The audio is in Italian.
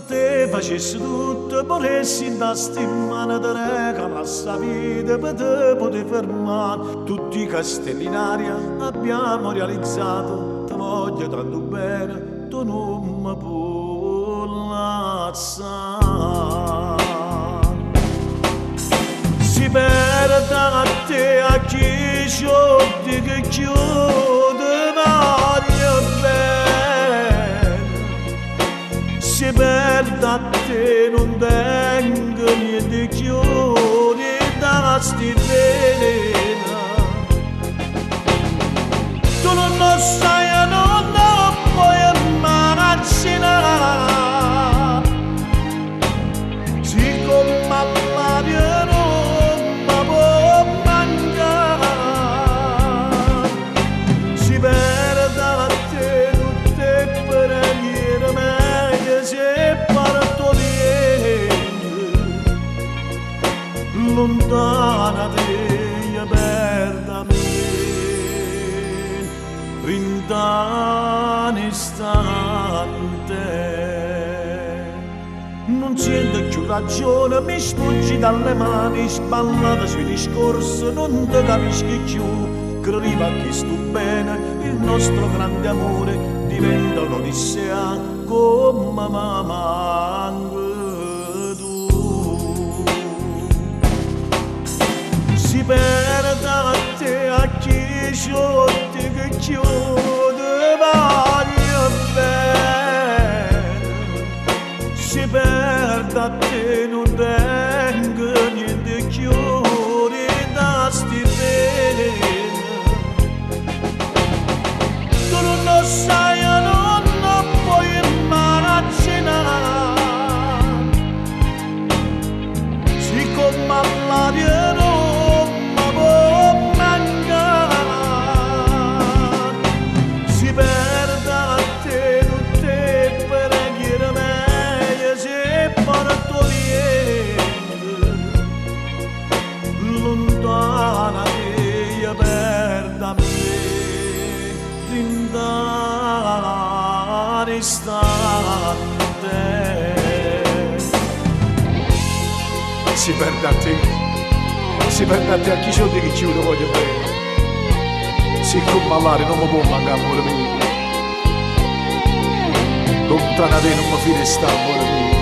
te facessi tutto, volessi da stimare te che passa vita per te poter fermare. Tutti i castelli in aria abbiamo realizzato, ti voglio tanto bene, tu non mi puoi lasciare. Si perde a te a chi scioglie che chiude voglio bene. Si perde a te non tengo niente chiudi da sti velena. Tu non lo sai, non lo puoi immaginare. Siccome l'aria non mi può mancare, si perde a te tutte preghiere meglio se parto vieni, lontana te perda me. Vent'anni istante non sento più ragione, mi sfuggi dalle mani, sballata sui discorsi, non ti capisci più, crediva che sto bene, il nostro grande amore diventa un'odissea come mamma tu. Si perde a te a chi scioglie che chiude voglio bene. Si perde a te non tengo niente chiudi da sti veleni. Tu non lo sai, non lo puoi immaginare. Siccome l'aria non mi può mancare, si perde a te tutte preghiere meglio se porto vieni, lontana che perda me. Vent'anni istante si perde a te a chi soldi che ci voglio bene. Siccome all'aria non mi può mancare amore mio, lontana te non mi fide sta amore mio.